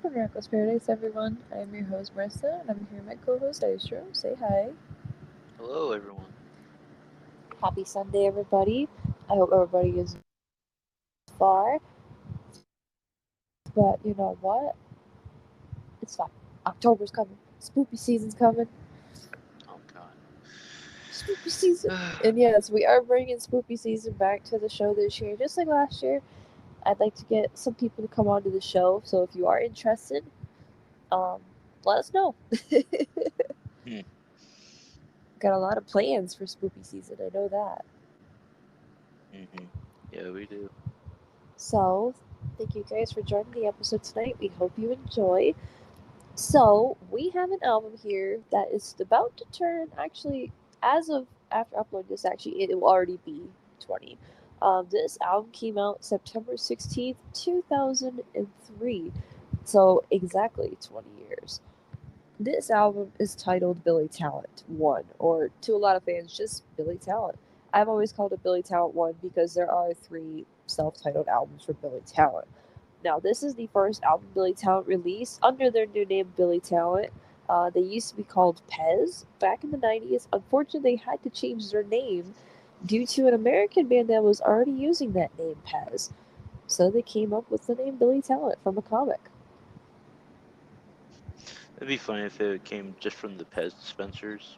Welcome to Reckless Paradise, everyone. I'm your host, Marissa, and I'm here with my co-host, Dystro. Say hi. Hello, everyone. Happy Sunday, everybody. I hope everybody is far, but you know what? It's fine. October's coming. Spooky season's coming. Oh God. Spooky season. And yes, we are bringing spooky season back to the show this year, just like last year. I'd like to get some people to come onto the show, so if you are interested, um, let us know. Hmm. Got a lot of plans for spooky season. I know that. Mm-hmm. Yeah, we do. So, thank you guys for joining the episode tonight. We hope you enjoy. So, we have an album here that is about to turn, actually, as of after uploading this, actually, it will already be 20. This album came out September 16th, 2003. So, exactly 20 years. This album is titled Billy Talent 1, or to a lot of fans, just Billy Talent. I've always called it Billy Talent 1 because there are three self titled albums for Billy Talent. Now, this is the first album Billy Talent released under their new name, Billy Talent. They used to be called Pez back in the 90s. Unfortunately, they had to change their name due to an American band that was already using that name, Pez. So they came up with the name Billy Talent from a comic. It'd be funny if it came just from the Pez dispensers.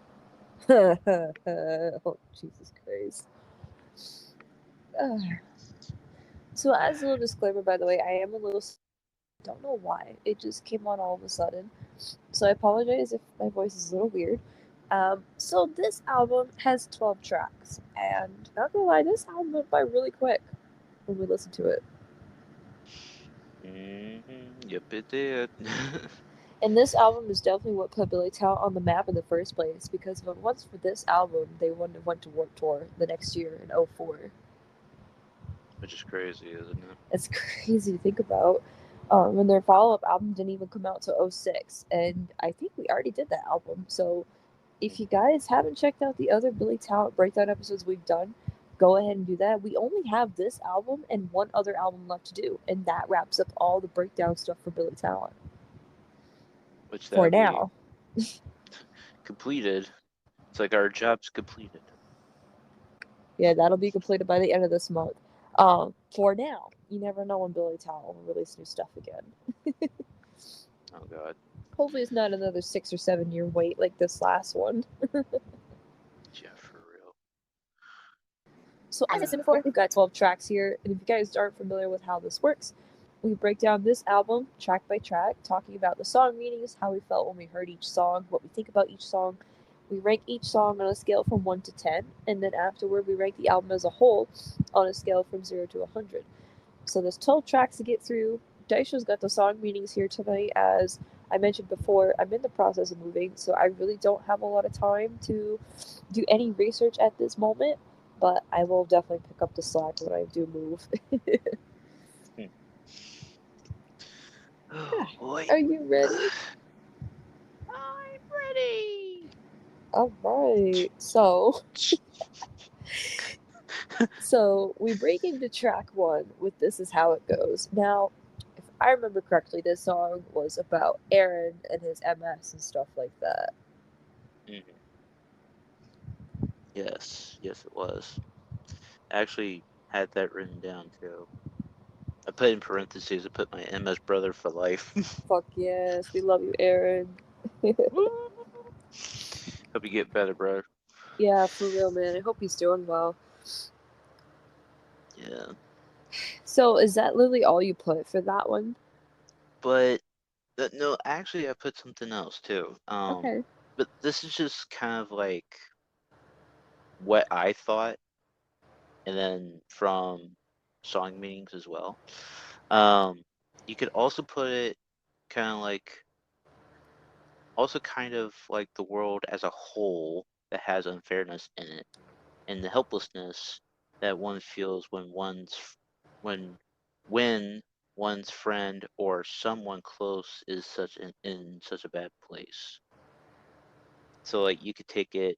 Oh, Jesus Christ. Uh, so, as a little disclaimer, by the way, I am a little. Don't know why. It just came on all of a sudden. So, I apologize if my voice is a little weird. So, this album has 12 tracks. And not gonna lie, this album went by really quick when we listened to it. Mm-hmm. Yep, it did. And this album is definitely what put Billy Talent on the map in the first place because if it wasn't for this album, they wouldn't have went to Warped Tour the next year in '04. Which is crazy, isn't it? It's crazy to think about. When their follow up album didn't even come out till '06, and I think we already did that album. So if you guys haven't checked out the other Billy Talent breakdown episodes we've done, go ahead and do that. We only have this album and one other album left to do, and that wraps up all the breakdown stuff for Billy Talent Which for that'll be now. completed. It's like our job's completed. Yeah, that'll be completed by the end of this month. For now, you never know when Billy Talent will release new stuff again. Oh God. Hopefully, it's not another 6 or 7 year wait like this last one. Yeah, for real. So, as I said before, we've got 12 tracks here, and if you guys aren't familiar with how this works, we break down this album track by track, talking about the song meanings, how we felt when we heard each song, what we think about each song. We rank each song on a scale from 1 to 10, and then afterward, we rank the album as a whole on a scale from 0 to 100. So, there's 12 tracks to get through. Daisho's got the song meanings here tonight. As I mentioned before, I'm in the process of moving, so I really don't have a lot of time to do any research at this moment, but I will definitely pick up the slack when I do move. Hmm. Oh boy. Are you ready? I'm ready. All right. So we break into track one with "This Is How It Goes." Now, if I remember correctly, this song was about Aaron and his MS and stuff like that. Mhm. Yes, yes, it was. I actually had that written down too. I put in parentheses. I put my MS brother for life. Fuck yes, we love you, Aaron. Woo! Hope you get better, bro. Yeah, for real, man. I hope he's doing well. Yeah, So, is that literally all you put for that one? but no, actually, I put something else too. Okay. But this is just kind of like what I thought, and then from song meanings as well. Um, you could also put it kind of like, also kind of like the world as a whole that has unfairness in it, and the helplessness that one feels when when one's friend or someone close is in such a bad place. So like you could take it,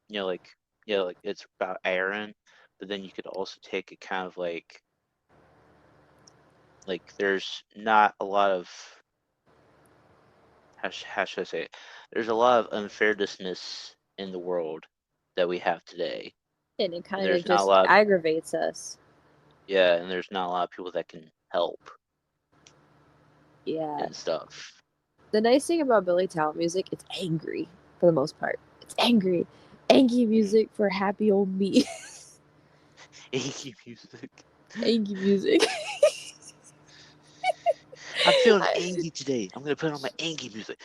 like like it's about Aaron, but then you could also take it kind of like there's not a lot of how should I say it? There's a lot of unfairness in the world that we have today, And it and kind of there's not a just lot. aggravates us. Yeah, and there's not a lot of people that can help Yeah. and stuff. The nice thing about Billy Talent music, it's angry for the most part. It's angry. Angry Mm. music for happy old me. Achy music. Angry music. I'm feeling I, angry today. I'm gonna put on my angry music.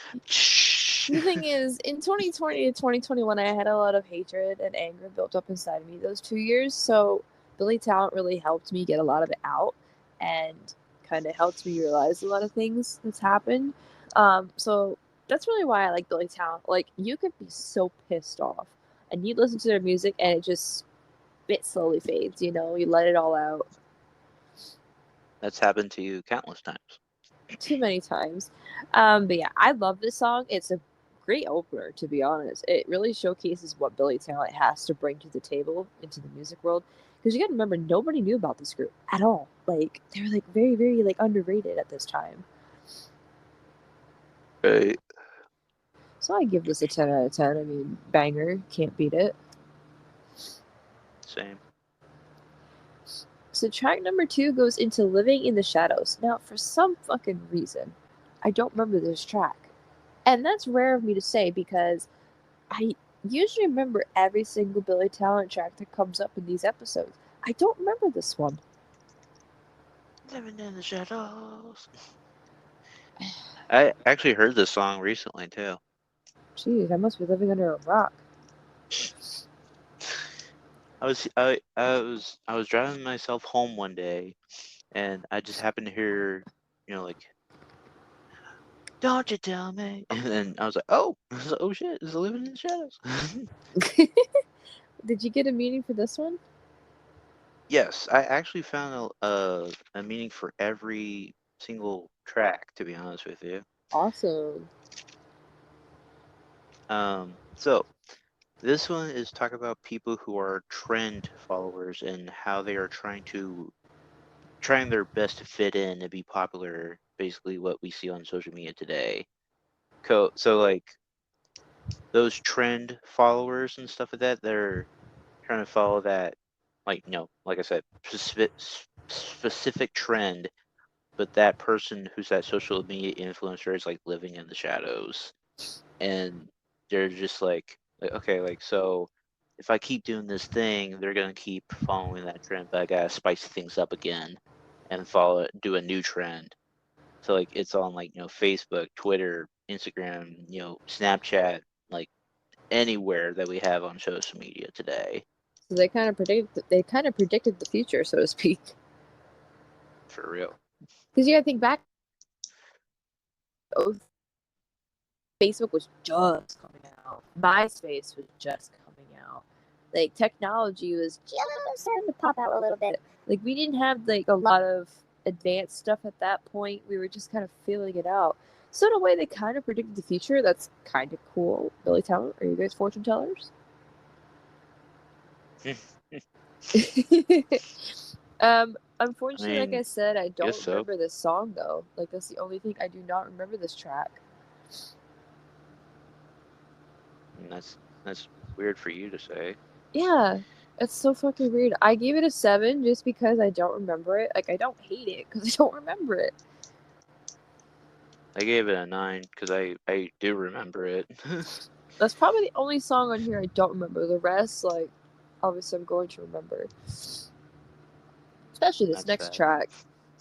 the thing is, in 2020 to 2021, I had a lot of hatred and anger built up inside me those 2 years. So Billy Talent really helped me get a lot of it out and kind of helped me realize a lot of things that's happened. So that's really why I like Billy Talent. Like, you could be so pissed off and you listen to their music and it slowly fades, you let it all out. That's happened to you countless times. Too many times. But yeah, I love this song. It's a great opener, to be honest. It really showcases what Billy Talent has to bring to the table into the music world. Because you got to remember, nobody knew about this group at all. Like, they were like very, very like underrated at this time. Right. So I give this a 10 out of 10. I mean, banger, can't beat it. Same. So track number 2 goes into Living in the Shadows. Now, for some fucking reason, I don't remember this track. And that's rare of me to say because I usually remember every single Billy Talent track that comes up in these episodes. I don't remember this one. Living in the shadows. I actually heard this song recently too. Jeez, I must be living under a rock. I was driving myself home one day, and I just happened to hear, like, "Don't you tell me," and then I was like, "Oh, oh shit, it's Living in the Shadows." Did you get a meaning for this one? Yes, I actually found a meaning for every single track, to be honest with you. Awesome. So this one is talk about people who are trend followers and how they are trying their best to fit in and be popular, basically what we see on social media today. So like those trend followers and stuff like that, they're trying to follow that, like, like I said, specific trend, but that person who's that social media influencer is like living in the shadows, and they're just like okay, like, so if I keep doing this thing, they're gonna keep following that trend, but I gotta spice things up again and do a new trend. So like it's on, like, Facebook, Twitter, Instagram, Snapchat, like anywhere that we have on social media today. So they kind of predicted the future, so to speak. For real. Because you got to think back. Oh, Facebook was just coming out. MySpace was just coming out. Like, technology was just starting to pop out a little bit. Like, we didn't have like a lot of advanced stuff at that point. We were just kind of feeling it out. So in a way, they kind of predicted the future. That's kind of cool. Billy Talent, are you guys fortune tellers? I Unfortunately, like I mean, said, I guess don't so. remember this song though. Like, that's the only thing I do not remember this track. And that's weird for you to say. Yeah, it's so fucking weird. I gave it a 7 just because I don't remember it. Like, I don't hate it because I don't remember it. I gave it a 9 because I do remember it. That's probably the only song on here I don't remember. The rest, like, obviously I'm going to remember. Especially this That's next sad. track.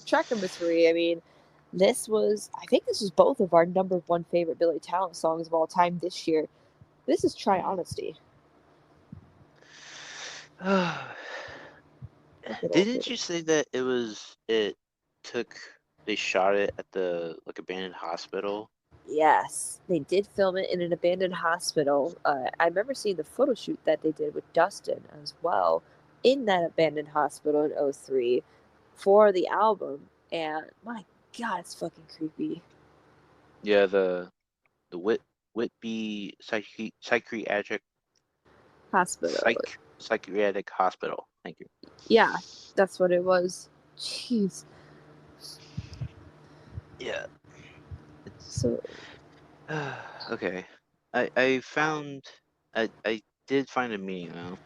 Track number 3, I mean, I think this was both of our number 1 favorite Billy Talent songs of all time this year. This is Try Mm. Honesty. Good old Didn't you Billy. say that it took they shot it at the, like, abandoned hospital? Yes, they did film it in an abandoned hospital. I remember seeing the photo shoot that they did with Dustin as well in that abandoned hospital in '03 for the album. And my God, it's fucking creepy. Yeah, the Whitby psychiatric Hospital. psychiatric hospital. Thank you. Yeah, that's what it was. Jeez. Yeah, it's So Okay. I found I did find a meaning though.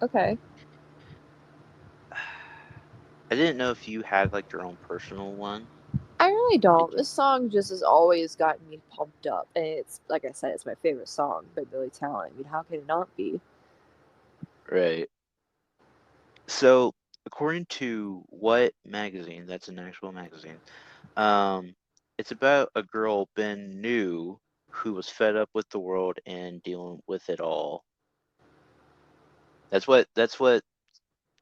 Okay. I didn't know if you had like your own personal one. I really don't. Did you? This song just has always gotten me pumped up, and it's like I said, it's my favorite song by Billy Talent. I mean, how can it not be? Right. So, according to what magazine? That's an actual magazine. Um, it's about a girl Ben knew who was fed up with the world and dealing with it all. That's what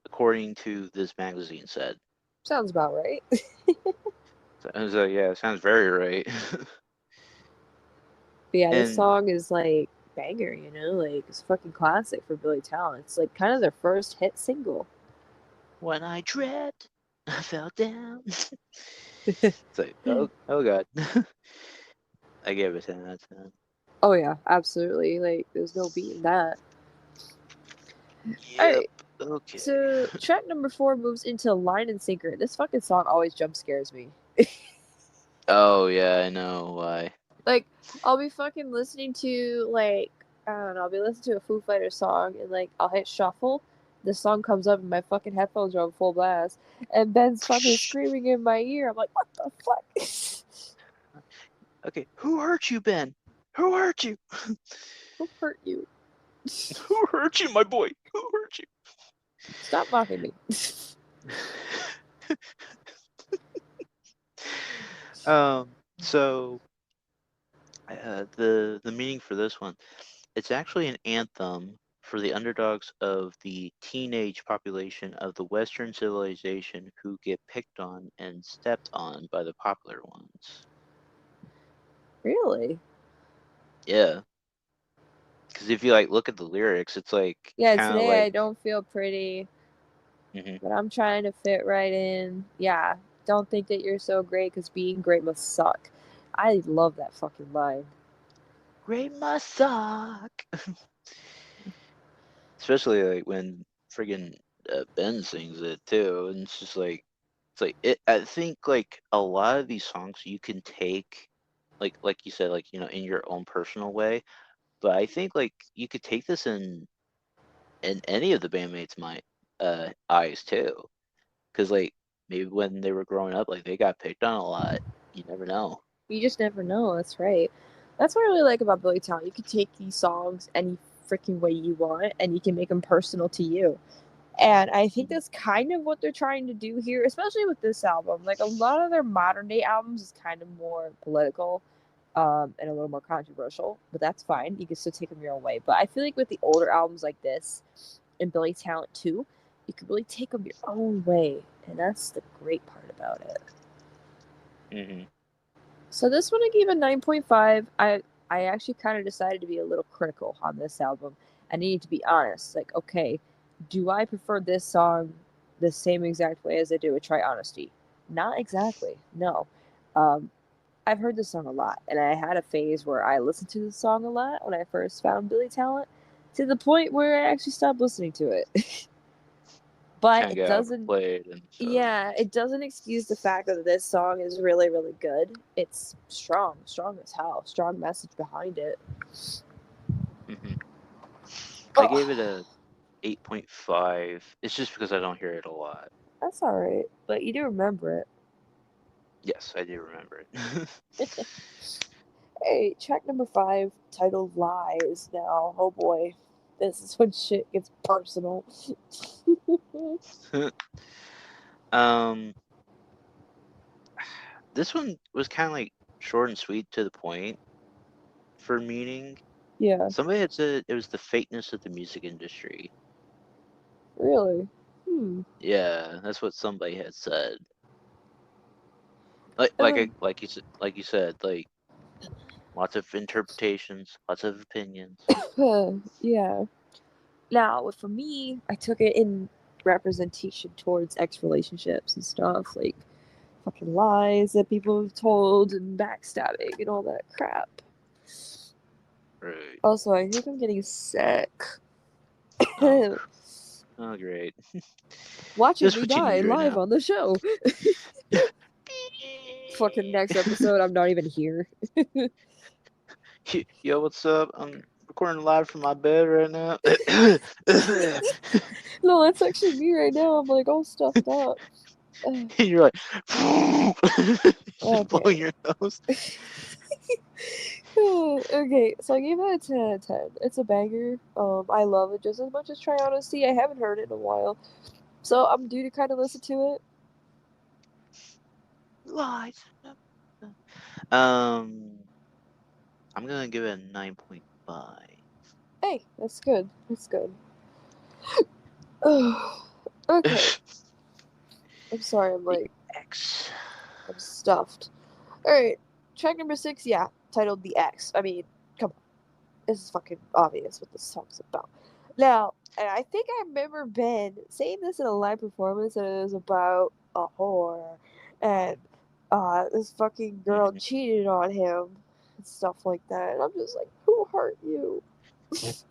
according to this magazine said. Sounds about right. So I was like, yeah, it sounds very right. But yeah, this And song is like banger, you know, like it's a fucking classic for Billy Talent. It's like kind of their first hit single. when I dreamt, I fell down. It's like, oh god. I gave it a 10 out of 10. Oh yeah, absolutely. Like there's no beating that. All Yep. right, Okay. so track number 4 moves into Line and Sinker. This fucking song always jump scares me. Oh yeah, I know why. Like I'll be fucking listening to like I don't know, I'll be listening to a Foo Fighters song and like I'll hit shuffle. The song comes up and my fucking headphones are on full blast, and Ben's fucking screaming in my ear. I'm like, what the fuck? Okay, who hurt you, Ben? Who hurt you? Who hurt you? Who hurt you, my boy? Who hurt you? Stop mocking me. So the meaning for this one, it's actually an anthem for the underdogs of the teenage population of the Western civilization who get picked on and stepped on by the popular ones. Really? Yeah, because if you like look at the lyrics, it's like Yeah, kind of today like, I don't feel pretty, mhm. but I'm trying to fit right in. Yeah, don't think that you're so great because being great must suck. I love that fucking line. Great must suck. Especially like when friggin' Ben sings it too, and it's like it. I think like a lot of these songs you can take, like you said, like in your own personal way. But I think like you could take this in any of the bandmates' my eyes too, because like maybe when they were growing up, like they got picked on a lot. You never know. You just never know. That's right. That's what I really like about Billy Talent. You can take these songs any freaking way you want, and you can make them personal to you. And I think Mhm. that's kind of what they're trying to do here, especially with this album. Like a lot of their modern day albums is kind of more political, and a little more controversial, but that's fine. You can still take them your own way. But I feel like with the older albums like this and Billy Talent too, you can really take them your own way, and that's the great part about it. Mhm. So this one I gave a 9.5. I actually kind of decided to be a little critical on this album. I needed to be honest. Like, okay, do I prefer this song the same exact way as I do with Try Honesty? Not exactly. No. Um, I've heard this song a lot, and I had a phase where I listened to the song a lot when I first found Billy Talent, to the point where I actually stopped listening to it. But Kind of it get doesn't, overplayed and stuff. yeah, it doesn't excuse the fact that this song is really, really good. It's strong, strong as hell, strong message behind it. Hmm. I Oh, gave it a 8.5. It's just because I don't hear it a lot. that's all right, but you do remember Yes, I do remember it. it. Hey, track number 5, titled Lies. Now, oh boy, this is when shit gets personal. um, this one was kind of like short and sweet to the point for meaning. Yeah, Somebody had said it was the fakeness of the music industry. really. Hmm. Yeah, that's what somebody had said. Um, Like you said, like lots of interpretations, lots of opinions. yeah. Now, for me, I took it in representation towards ex relationships and stuff, like fucking lies that people have told and backstabbing and all that crap. Right. Also, I think I'm getting sick. Oh, oh, great. Watching Just me what you die need right live now. on the show. Fucking next episode, I'm not even here. Yo, what's up? I'm recording live from my bed right now. No, that's actually me right now. I'm like all stuffed up. You're like, just blowing Okay. your nose. Okay, so I gave it a 10 out of 10. It's a banger. I love it just as much as Try Honesty. I haven't heard it in a while. So I'm due to kind of listen to it. Lies. Um, I'm gonna give it a 9.5. Hey, that's good. That's good. Okay. I'm sorry, The X. I'm stuffed. Alright, track number 6, yeah, titled The X. I mean, come on. This is fucking obvious what this song's about. Now, and I think I remember Ben saying this in a live performance, and it was about a whore, and this fucking girl Mhm. cheated on him, and stuff like that. And I'm just like, who hurt you?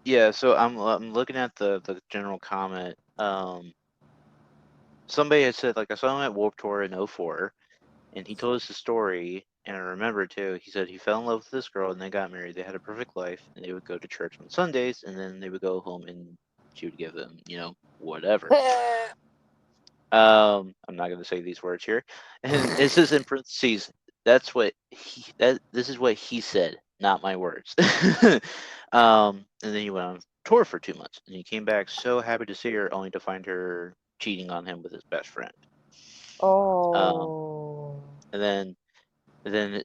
Yeah, so I'm looking at the general comment. Somebody had said like I saw him at Warped Tour in '04. And he told us the story, and I remember too. He said he fell in love with this girl, and they got married. They had a perfect life, and they would go to church on Sundays, and then they would go home, and she would give them, whatever. I'm not going to say these words here, and it says in parentheses. This is what he said, not my words. And then he went on tour for 2 months, and he came back so happy to see her, only to find her cheating on him with his best friend. Um, Oh. and then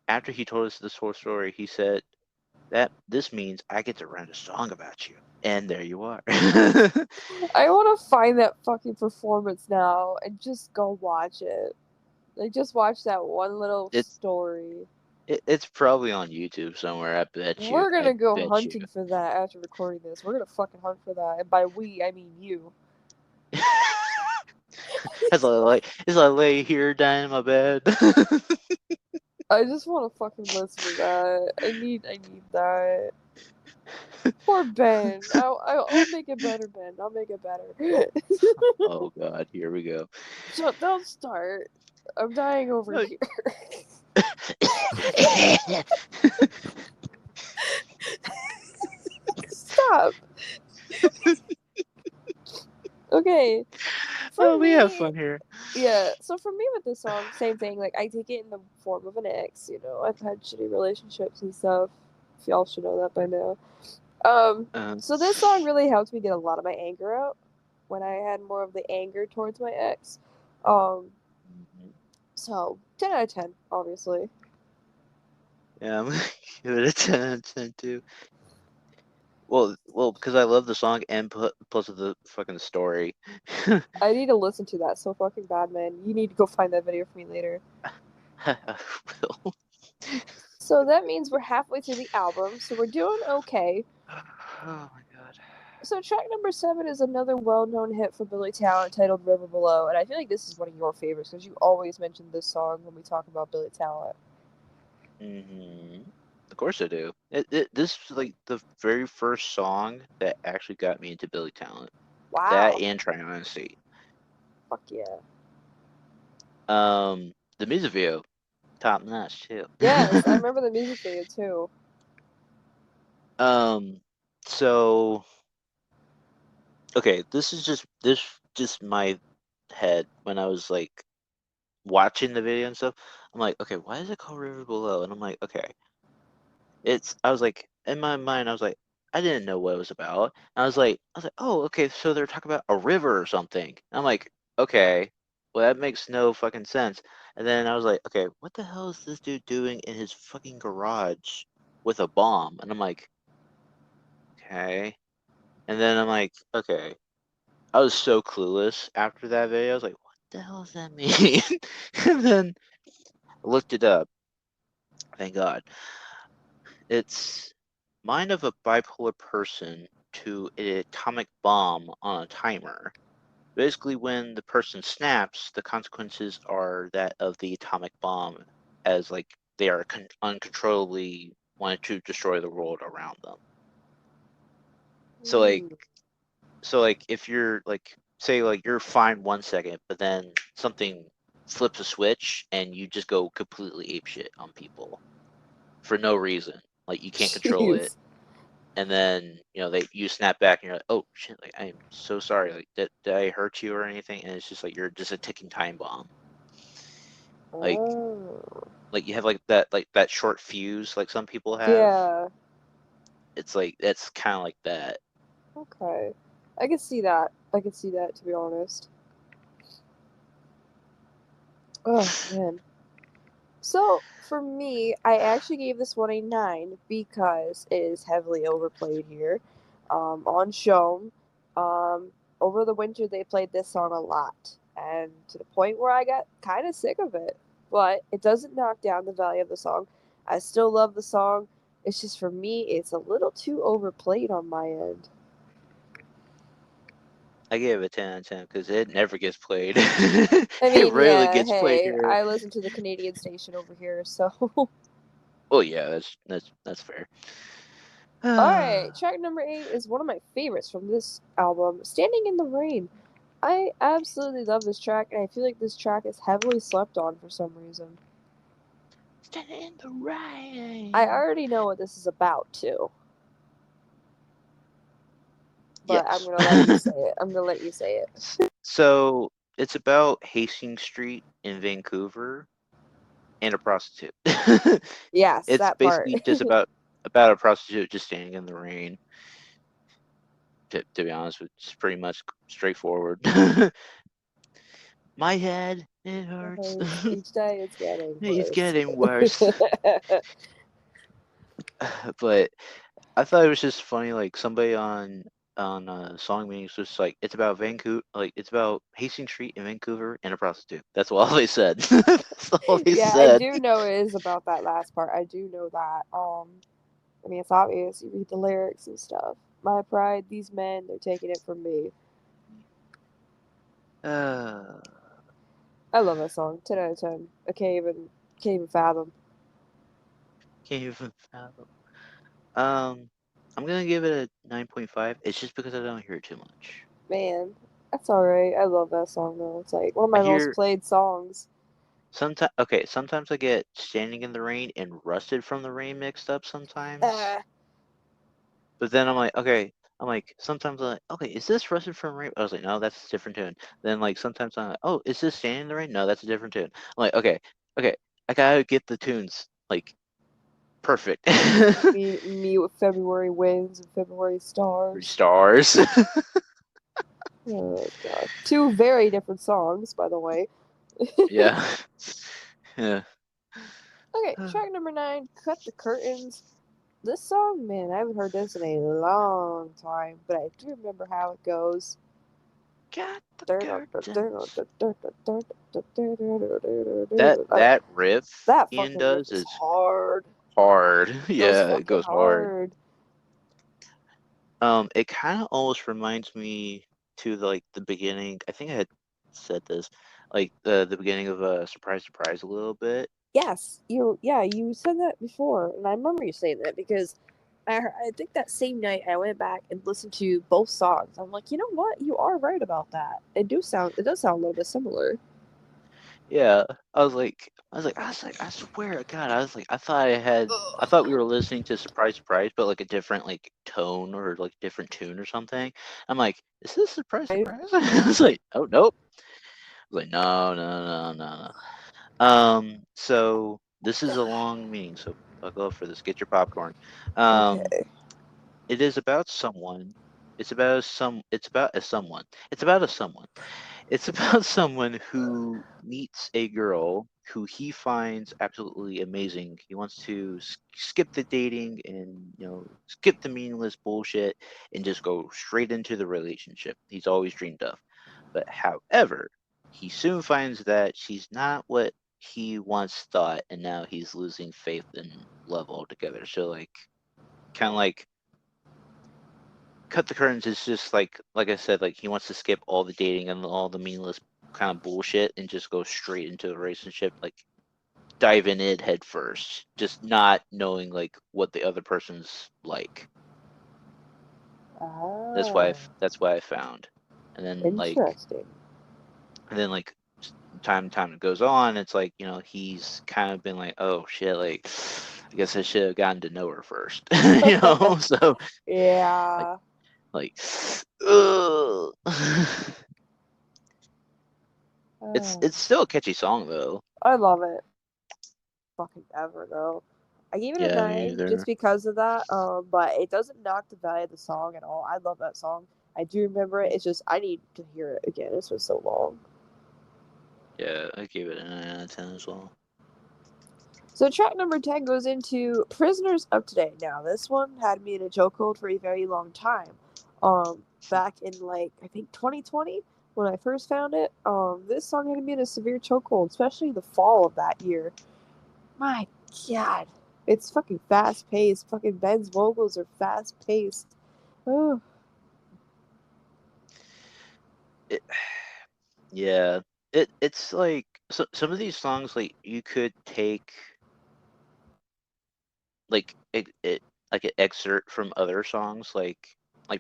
after he told us this whole story, he said that this means I get to write a song about you. And there you are. I want to find that fucking performance now and just go watch it. Like, just watch that one little it's story. it's probably on YouTube somewhere. I bet you. We're I gonna go bet you. hunting for that after recording this. We're gonna fucking hunt for that. And by we, I mean you. As I lay here dying in my bed. I just want to fucking listen to that. I need that. Poor Ben. I'll make it better, Ben. I'll make it better. Oh God, here we go. Don't start. I'm dying over No. here. Stop. Okay. For Oh, we have me, fun here. yeah. So for me with this song, same thing. Like I take it in the form of an ex. You know, I've had shitty relationships and stuff. If y'all should know that by now. Um, So this song really helped me get a lot of my anger out when I had more of the anger towards my ex. Um, so 10 out of 10, obviously. yeah, I'm gonna give it a 10 out of 10 too. Well, because I love the song and plus of the fucking story. I need to listen to that so fucking bad, man. You need to go find that video for me later. I will. So that means we're halfway through the album, so we're doing okay. Oh my god. So track number 7 is another well-known hit for Billy Talent titled "River Below," and I feel like this is one of your favorites because you always mention this song when we talk about Billy Talent. Of course I do. This was like the very first song that actually got me into Billy Talent. That Wow, and Try Honesty. fuck yeah. The music video, top notch too. Yes, I remember the music video too. um, so okay, this just my head when I was like watching the video and stuff. I'm like, okay, why is it called River Below? And I'm like, okay, I was like, in my mind, I was like, I didn't know what it was about. And I was like, oh, okay, so they're talking about a river or something. And I'm like, okay, well, that makes no fucking sense. And then I was like, okay, what the hell is this dude doing in his fucking garage with a bomb? And I'm like, okay. And then I'm like, okay. I was so clueless after that video. I was like, what the hell does that mean? And then I looked it up. Thank God. It's mind of a bipolar person to an atomic bomb on a timer. Basically, when the person snaps, the consequences are that of the atomic bomb, as like they are uncontrollably wanting to destroy the world around them. So like, Ooh. if you're like, say like you're fine 1 second, but then something flips a switch and you just go completely apeshit on people for no reason. like you can't control it, Jeez. and then you snap back and you're like, oh shit, like I'm so sorry, like did I hurt you or anything? And it's just like you're just a ticking time bomb. Like Oh. you have like that short fuse like some people have. Yeah. It's like that's kind of like that. Okay. I can see that. I can see that, to be honest. Oh, man. So, for me, I actually gave this one a 9 because it is heavily overplayed here. On show, over the winter, they played this song a lot, and to the point where I got kind of sick of it. But it doesn't knock down the value of the song. I still love the song. It's just for me, it's a little too overplayed on my end. I gave it a 10 out of 10 because it never gets played. I It mean, rarely yeah, gets played hey, here. I listen to the Canadian station over here, so. Oh yeah, that's fair. Alright, track number 8 is one of my favorites from this album, Standing in the Rain. I absolutely love this track, and I feel like this track is heavily slept on for some reason. Standing in the I rain. already know what this is about, too, but I'm Yes. gonna let you say it. I'm gonna let you say it. So it's about Hastings Street in Vancouver and a prostitute. Yes, It's that part. basically just about a prostitute just standing in the rain. To be honest, it's pretty much straightforward. My head, it It hurts. hurts. Each day it's getting It's worse. getting worse. But I thought it was just funny, like somebody on song meetings was just like, it's about Vancouver, like it's about Hastings Street in Vancouver and a prostitute. That's all they said. That's all they Yeah, I said. do know it is about that last part. I do know that. I mean, it's obvious. You read the lyrics and stuff. My pride, these men, they're taking it from me. Uh, I love that song. 10 out of 10. I can't even fathom. can't even fathom. Um, I'm gonna give it a 9.5. It's just because I don't hear it too much. Man, that's alright. I love that song though. It's like one of I my most hear played songs. sometimes okay, sometimes I get Standing in the Rain and Rusted from the Rain mixed up sometimes. Ah, But then I'm like, okay, sometimes I'm like, okay, is this Rusted from Rain? I was like, no, that's a different tune. Then like sometimes I'm like, oh, is this Standing in the Rain? No, that's a different tune. I'm like, okay, I gotta get the tunes like perfect. me with February winds and February Three stars. stars. Oh god. Two very different songs, by the way. Yeah. Yeah. Okay, track number 9, Cut the Curtains. This song, man, I haven't heard this in a long time, but I do remember how it goes. Got the That curtains. That riff Ian fucking riff does is is hard. hard. It goes Yeah, it fucking goes hard. hard. It kind of almost reminds me to the beginning. I think I had said this, like the beginning of Surprise Surprise a little bit. Yes, you said that before, and I remember you saying that because I think that same night I went back and listened to both songs. I'm like, you know what? You are right about that. It does sound a little bit similar. Yeah, I swear to God, I thought we were listening to Surprise Surprise, but like a different like tone or like different tune or something. I'm like, is this Surprise I, Surprise? I was like, oh nope. I was like, no, no, no, no, no. So this is a long meeting, so buckle up for this. Get your popcorn. Um, okay. it is about someone. It's about some. It's about a someone. It's about a someone. It's about someone who meets a girl who he finds absolutely amazing. He wants to skip the dating and skip the meaningless bullshit and just go straight into the relationship he's always dreamed of. But however, he soon finds that she's not what he once thought, and now he's losing faith in love altogether. So kind of like cut the curtains is just like I said, like he wants to skip all the dating and all the meaningless kind of bullshit and just go straight into the relationship, like dive in it head first, just not knowing like what the other person's like. Ah, That's why I found. And then interesting. like time goes on, it's like, he's kind of been like, oh shit, like I guess I should have gotten to know her first. You know, so like Yeah. like ugh. Uh, It's still a catchy song though. I love it. Fucking ever though. I gave it a Yeah, me 9 just either. because of that. But it doesn't knock the value of the song at all. I love that song. I do remember it. It's just I need to hear it again. It's been so long. Yeah, I gave it a 9 out of 10 as well. So track number 10 goes into Prisoners of Today. Now this one had me in a chokehold for a very long time. Back in like I think 2020 when I first found it. This song had me in a severe chokehold, especially the fall of that year. My God, it's fucking fast paced. Fucking Ben's vocals are fast paced. Oh, It, yeah, it's like some of these songs like you could take like it like an excerpt from other songs like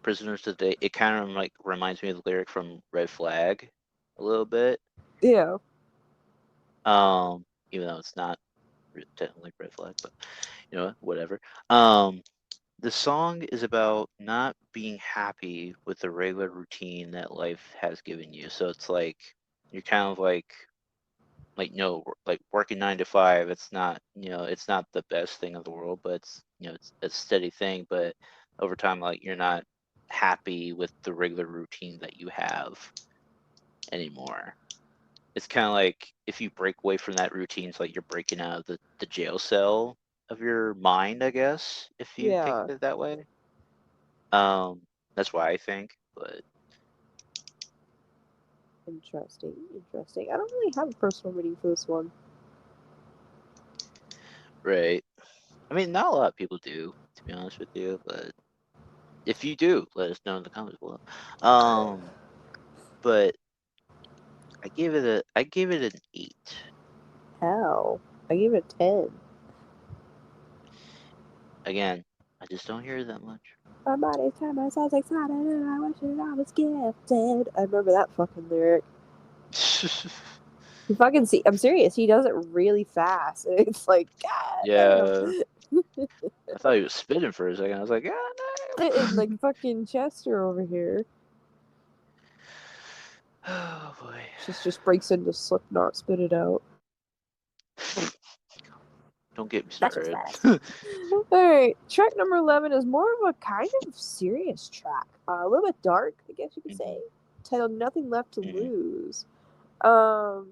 Prisoners Today. It kind of like reminds me of the lyric from Red Flag a little bit. yeah, Even though it's not technically Red Flag, but you know, whatever. Um, the song is about not being happy with the regular routine that life has given you. So it's like you're kind of like like working 9 to 5. It's not it's not the best thing in the world, but it's it's a steady thing. But over time, like you're not happy with the regular routine that you have anymore. It's kind of like if you break away from that routine, it's like you're breaking out of the jail cell of your mind, I guess, if you think yeah. of it that way. Um, that's why I think, but Interesting, interesting. I don't really have a personal reading for this one. right. I mean, not a lot of people do, to be honest with you, but if you do, let us know in the comments below. Um, but I gave it an 8. Hell, I gave it a 10. Again, I just don't hear it that much. My body time my sounds excited and I wish that I was gifted. I remember that fucking lyric. You fucking see, I'm serious. He does it really fast. It's like, god Yeah, damn. I thought he was spitting for a second. I was like, And like yeah, fucking Chester over here oh boy. just breaks into Slipknot, spit it out. Don't get me That's just started. fast. All right, track number 11 is more of a kind of serious track, a little bit dark, I guess you could say. Hmm. Titled "Nothing Left to Hmm. Lose." Um,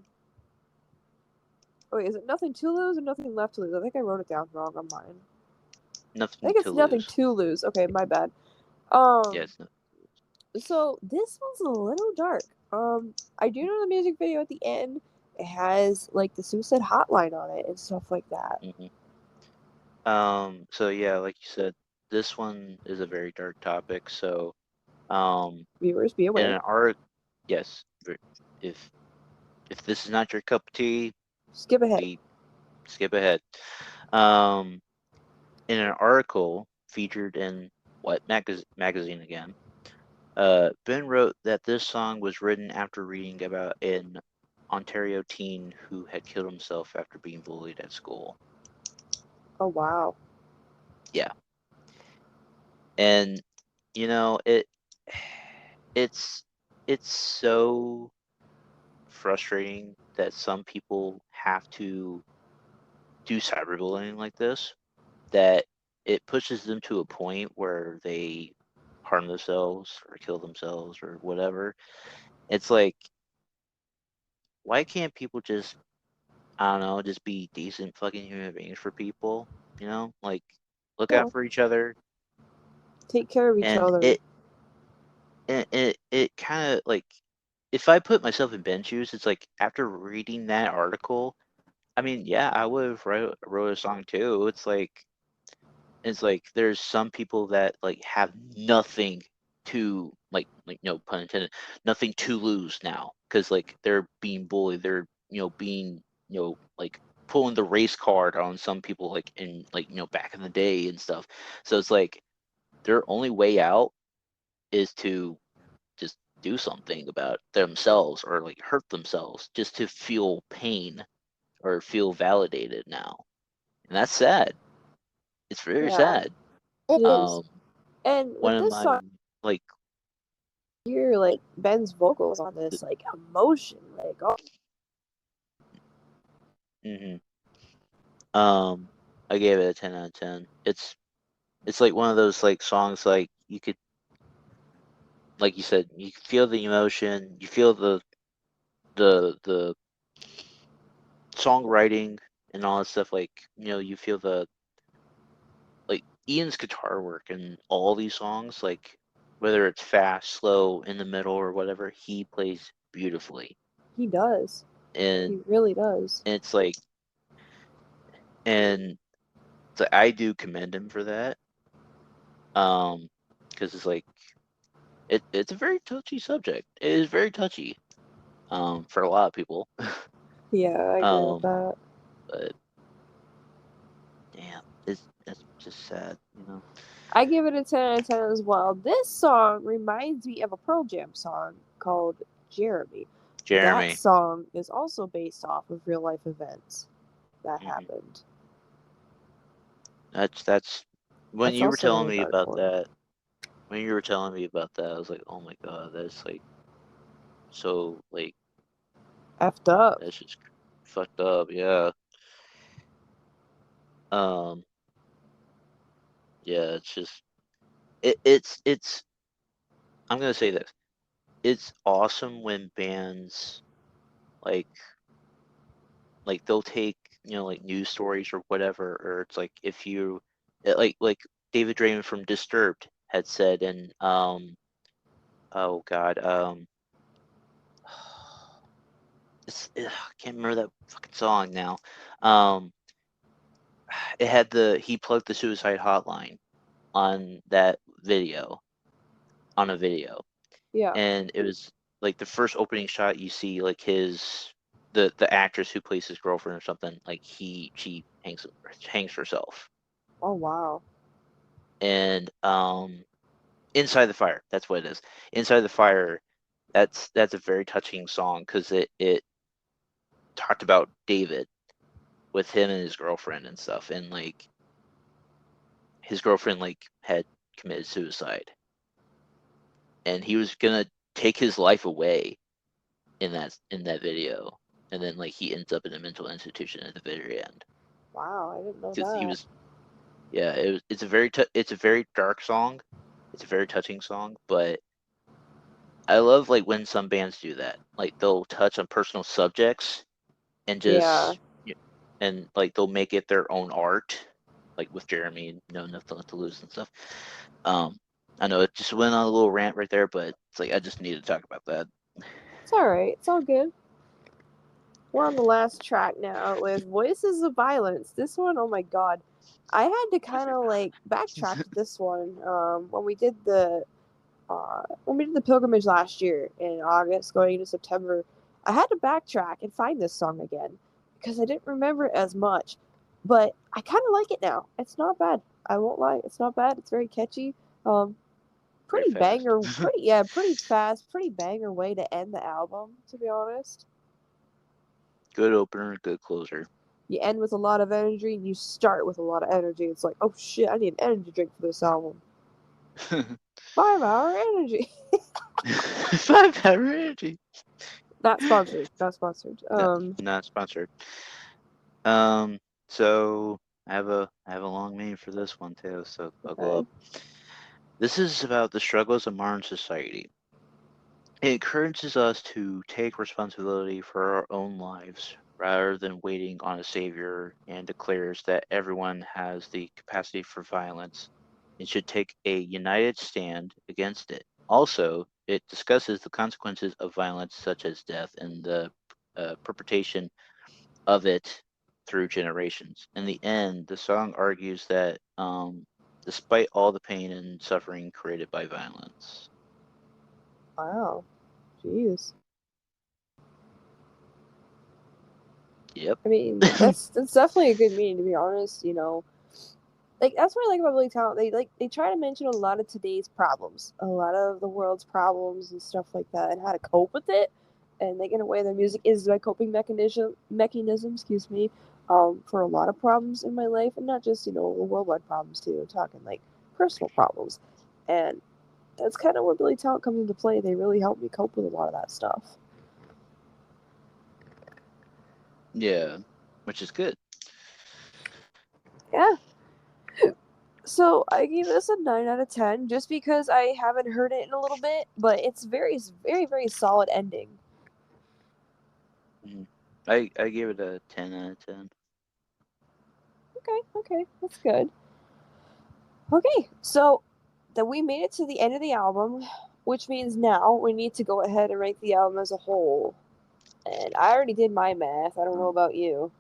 wait, is it "Nothing to Lose" or "Nothing Left to Lose"? I think I wrote it down wrong on mine. I Nothing think to it's "Nothing lose. to Lose." Okay, my bad. Yeah, Um, it's not. so this one's a little dark. I do know the music video at the end. It has like the suicide hotline on it and stuff like that. Hmm. So yeah, like you said, this one is a very dark topic. So, um, Viewers, be in aware. an art, yes, if if this is not your cup of tea, Skip ahead. we skip ahead. Um, in an article featured in what magazine again? Ben wrote that this song was written after reading about an Ontario teen who had killed himself after being bullied at school. Oh wow. Yeah, and it it's it's so frustrating that some people have to do cyberbullying like this, that it pushes them to a point where they harm themselves or kill themselves or whatever. It's like, why can't people just, I don't know, just be decent fucking human beings for people? Like look Yeah. out for each other. Take care of each And other. it kind of like, if I put myself in Ben's shoes, it's like after reading that article, I mean, yeah, I would have wrote a song too. It's like there's some people that like have nothing to like no pun intended, nothing to lose now because like they're being bullied. They're being like pulling the race card on some people like in like back in the day and stuff. So it's like their only way out is to just do something about themselves or like hurt themselves just to feel pain or feel validated now. And that's sad. It's very Yeah, sad. it is. Um, And one with of this my song, like, you hear like Ben's vocals on th- this, like emotion, like oh mhm. um, I gave it a 10 out of 10. It's like one of those like songs like you could, like you said, you feel the emotion, you feel the songwriting and all that stuff. Like, you feel the, like, Ian's guitar work in all these songs, like whether it's fast, slow, in the middle, or whatever, he plays beautifully. he does. And He really does. it's like, and so I do commend him for that. Because it's like it's a very touchy subject. It is very touchy, for a lot of people. Yeah, I agree with Um, that. but damn, that's just sad. I give it a 10 out of 10 as well. This song reminds me of a Pearl Jam song called Jeremy. That Jeremy. song is also based off of real life events that hmm happened. that's when That's you were also telling really me about hardcore. that. When you were telling me about that, I was like, oh my god, that's like so like Effed up. that's just fucked up. Yeah. Um. Yeah. It's just it's. I'm gonna say this. It's awesome when bands like they'll take, like, news stories or whatever, or it's like if you like David Draymond from Disturbed had said, and oh god, I can't remember that fucking song now. Um, it had he plugged the suicide hotline on that video, on a video, Yeah. and it was like the first opening shot you see, like the actress who plays his girlfriend or something, like she hangs herself. Oh, wow. And Inside the Fire, that's what it is. Inside the Fire, that's a very touching song because it talked about David with him and his girlfriend and stuff, and like his girlfriend like had committed suicide, and he was gonna take his life away in that video, and then like he ends up in a mental institution at the very end Wow, I didn't know because he that. was, yeah, it's a very dark song, it's a very touching song, but I love like when some bands do that. Like they'll touch on personal subjects and Yeah. and like they'll make it their own art. Like with Jeremy, nothing left to lose and stuff. Um, I know it just went on a little rant right there, but it's like I just need to talk about that. It's alright. It's all good. We're on the last track now with Voices of Violence. This one, oh my god. I had to kind of like backtrack to this one when we did the pilgrimage last year in August going into September. I had to backtrack and find this song again because I didn't remember it as much. But I kind of like it now. It's not bad. I won't lie. It's not bad. It's very catchy. Um, Very pretty fast. banger. Pretty fast. Pretty banger way to end the album. To be honest, Good opener, good closer. you end with a lot of energy and you start with a lot of energy. It's like, oh shit, I need an energy drink for this album. 5 hour energy. 5 hour energy. Not sponsored. Not sponsored. No, not sponsored. Um, so I have a long name for this one too, so buckle Okay. up. This is about the struggles of modern society. It encourages us to take responsibility for our own lives rather than waiting on a savior, and declares that everyone has the capacity for violence and should take a united stand against it. Also, it discusses the consequences of violence such as death and the perpetration of it through generations. In the end, the song argues that, despite all the pain and suffering created by violence. Wow. Jeez. Yep. I mean, that's definitely a good meaning to be honest. You know, like that's what I like about Billy Talent. They try to mention a lot of today's problems, a lot of the world's problems and stuff like that, and how to cope with it. And like in a way, their music is my coping mechanism. Excuse me. for a lot of problems in my life, and not just worldwide problems too. I'm talking like personal problems, and that's kind of where Billy Talent comes into play. They really help me cope with a lot of that stuff. Yeah, which is good. Yeah. So I gave this a 9 out of 10 just because I haven't heard it in a little bit, but it's very, very solid ending. Mhm. I gave it a 10 out of 10. Okay, okay, that's good. Okay, so then we made it to the end of the album, which means now we need to go ahead and rank the album as a whole. And I already did my math. I don't know Um, about you.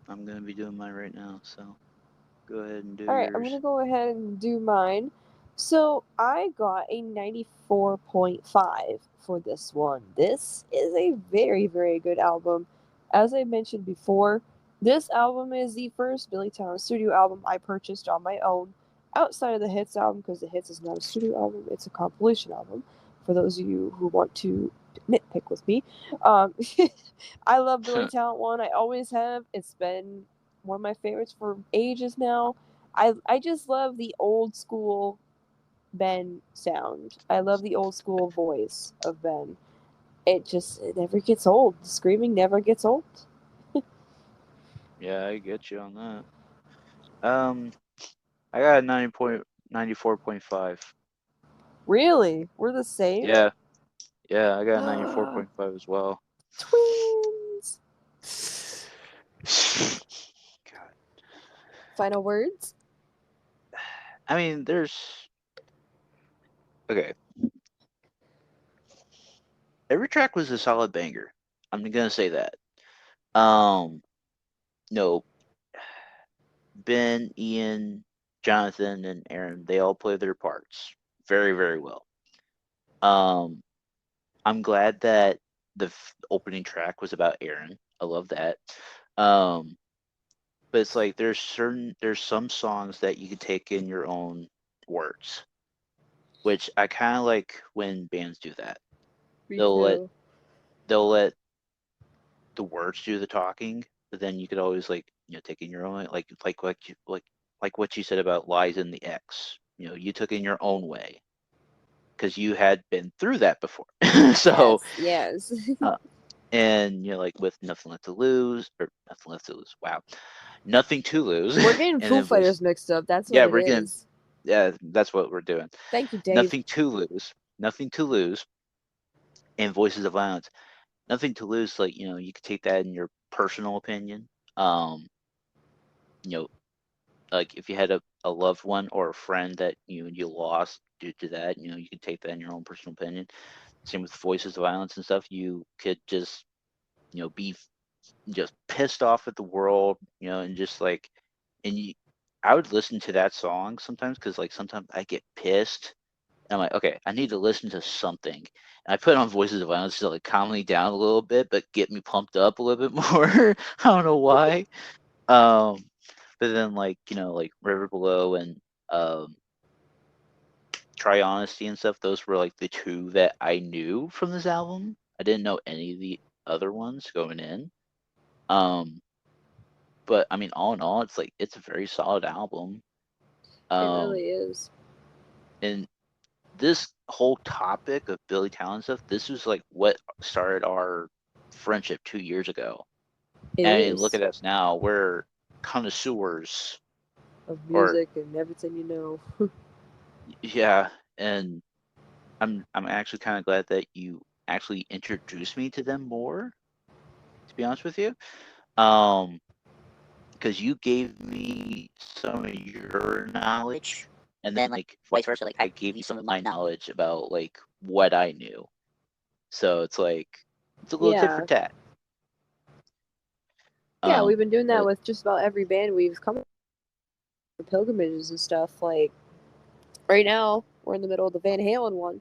I'm gonna be doing mine right now, so go ahead and do All right, I'm gonna yours. go ahead and do mine. So I got a 94.5 for this one. This is a very, very good album. As I mentioned before, this album is the first Billy Talent studio album I purchased on my own, outside of the Hits album, because the Hits is not a studio album; it's a compilation album. For those of you who want to nitpick with me, um, I love Billy Talent one. I always have. It's been one of my favorites for ages now. I just love the old school Ben sound. I love the old school voice of Ben. It never gets old. The screaming never gets old. Yeah, I get you on that. Um, I got a 94.5. Really? We're the same? Yeah, yeah, I got a 94.5 as well. Twins. God. Final words? I mean, there's okay. Every track was a solid banger. I'm gonna say that. Um, no, Ben, Ian, Jonathan, and Aaron, they all play their parts very, very well. Um, I'm glad that the opening track was about Aaron. I love that. Um, but it's like there's some songs that you could take in your own words, which I kind of like when bands do that. Me They'll let too. they'll let the words do the talking, but then you could always take in your own like what you said about Lies in the X. You took in your own way because you had been through that before. So Yes, yes. uh, and like with Nothing Left to Lose or Nothing Left to Lose. Wow, Nothing to Lose. We're getting And Foo then voice. Fighters mixed up. That's what Yeah, it we're gonna. is. Yeah, that's what we're doing. Thank you, Dave. Nothing to lose. Nothing to lose. And Voices of Violence. Nothing to lose. Like you could take that in your personal opinion. You know, like if you had a loved one or a friend that you lost due to that, you could take that in your own personal opinion. Same with Voices of Violence and stuff. You could just be just pissed off at the world, and just like, and I would listen to that song sometimes because like sometimes I get pissed. And I'm like, okay, I need to listen to something. And I put on Voices of Violence to like calm me down a little bit, but get me pumped up a little bit more. I don't know why. Um, but then like River Below and um Try Honesty and stuff, those were like the two that I knew from this album. I didn't know any of the other ones going in. Um, but I mean, all in all, it's a very solid album. It really Um, is. and this whole topic of Billy Talent stuff, this was like what started our friendship 2 years ago. It And look is. at us now, we're connoisseurs, Of or music and everything you know. yeah. And I'm actually kind of glad that you actually introduced me to them more, to be honest with you. Um, because you gave me some of your knowledge, and then like vice versa, like I gave you some of my knowledge about like what I knew. So it's a little tit for Yeah. tat. Yeah, we've been doing that But with just about every band we've come pilgrimages and stuff. Like right now, we're in the middle of the Van Halen one.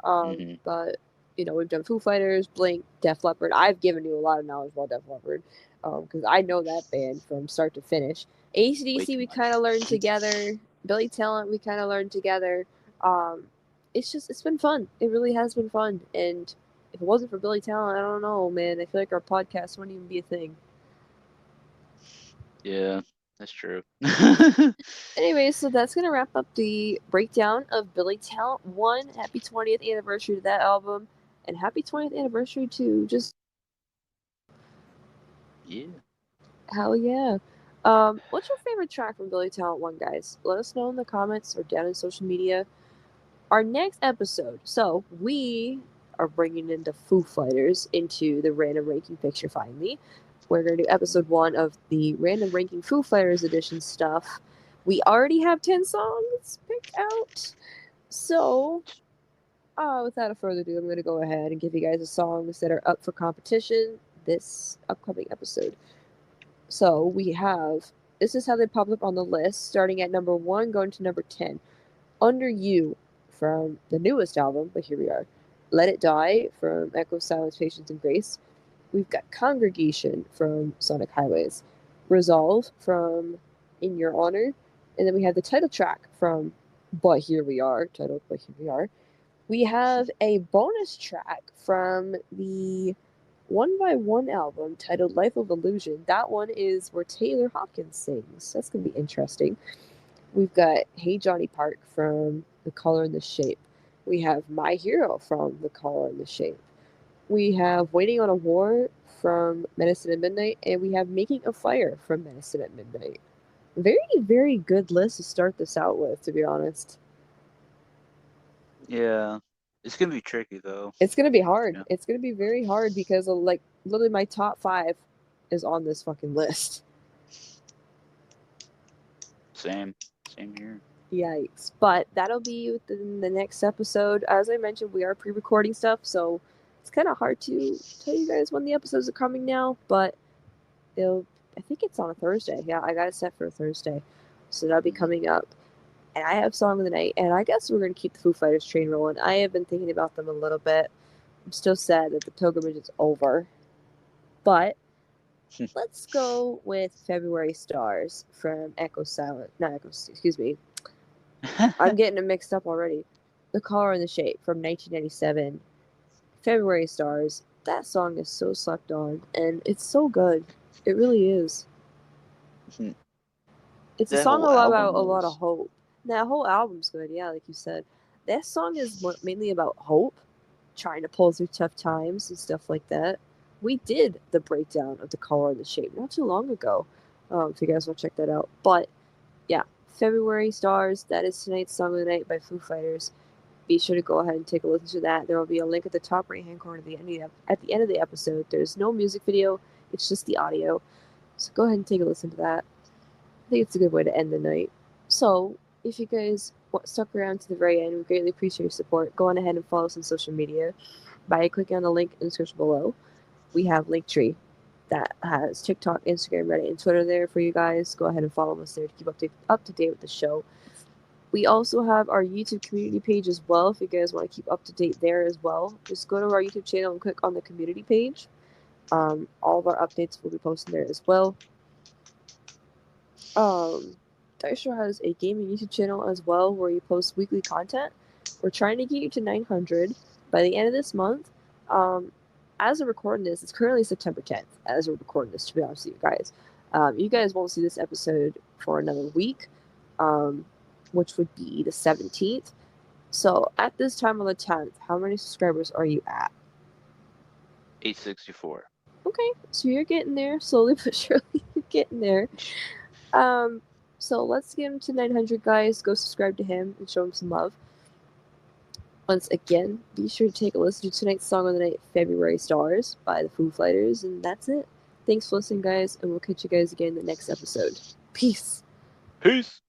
mhm. But we've done Foo Fighters, Blink, Def Leppard. I've given you a lot of knowledge about Def Leppard because I know that band from start to finish. Way AC/DC, too we kind much. of learned together. Billy Talent, we kind of learned together. Um, it's been fun. It really has been fun. And if it wasn't for Billy Talent, I don't know, man. I feel like our podcast wouldn't even be a thing. Yeah, that's true. Anyway, so that's gonna wrap up the breakdown of Billy Talent 1. Happy 20th anniversary to that album, and happy 20th anniversary to just Yeah. hell yeah. What's your favorite track from Billy Talent 1, guys? Let us know in the comments or down in social media. Our next episode, so we are bringing in the Foo Fighters into the random ranking picture finally. We're going to do episode 1 of the random ranking Foo Fighters edition stuff. We already have 10 songs picked out. So, without a further ado, I'm going to go ahead and give you guys the songs that are up for competition this upcoming episode. So, we have, this is how they pop up on the list, starting at number 1, going to number 10. Under You from the newest album, but here we are. Let It Die from Echo, Silence, Patience, and Grace. We've got Congregation from Sonic Highways. Resolve from In Your Honor. And then we have the title track from But Here We Are, titled But Here We Are. We have a bonus track from the One by One album titled Life of Illusion. That one is where Taylor Hawkins sings. That's going to be interesting. We've got Hey Johnny Park from The Color and the Shape. We have My Hero from The Color and the Shape. We have Waiting on a War from Medicine at Midnight, and we have Making a Fire from Medicine at Midnight. Very, very good list to start this out with, to be honest. Yeah. It's gonna be tricky though. It's gonna be hard. Yeah. It's gonna be very hard because like literally my top 5 is on this fucking list. Same. Same here. Yikes. But that'll be within the next episode. As I mentioned, we are pre recording stuff, so it's kind of hard to tell you guys when the episodes are coming now, but it'll, I think it's on a Thursday. Yeah, I got it set for a Thursday. So that'll be coming up. And I have Song of the Night, and I guess we're going to keep the Foo Fighters train rolling. I have been thinking about them a little bit. I'm still sad that the pilgrimage is over. But let's go with February Stars from Echo Silent. Not Echo, excuse me. I'm getting it mixed up already. The Color and the Shape from 1997. February Stars. That song is so slept on, and it's so good. It really is. It's a That song whole about album a lot of is. hope. That whole album's good, yeah, like you said. That song is mainly about hope, trying to pull through tough times and stuff like that. We did the breakdown of The Color and the Shape not too long ago. If you guys want to check that out. But yeah, February Stars. That is tonight's song of the night by Foo Fighters. Be sure to go ahead and take a listen to that. There will be a link at the top right hand corner at the end of the episode. There's no music video; it's just the audio. So go ahead and take a listen to that. I think it's a good way to end the night. So if you guys stuck around to the very end, we greatly appreciate your support. Go on ahead and follow us on social media by clicking on the link in the description below. We have Linktree that has TikTok, Instagram, Reddit, and Twitter there for you guys. Go ahead and follow us there to keep up to date with the show. We also have our YouTube community page as well. If you guys want to keep up to date there as well, just go to our YouTube channel and click on the community page. All of our updates will be posted there as well. Dystro has a gaming YouTube channel as well where he posts weekly content. We're trying to get you to 900 by the end of this month. As we're recording this, it's currently September 10th. As we're recording this, to be honest with you guys, you guys won't see this episode for another week, which would be the 17th. So at this time on the 10th, how many subscribers are you at? 864. Okay, so you're getting there slowly but surely. You're getting there. So let's get him to 900, guys. Go subscribe to him and show him some love. Once again, be sure to take a listen to tonight's song of the night, February Stars by the Foo Fighters, and that's it. Thanks for listening, guys, and we'll catch you guys again in the next episode. Peace. Peace.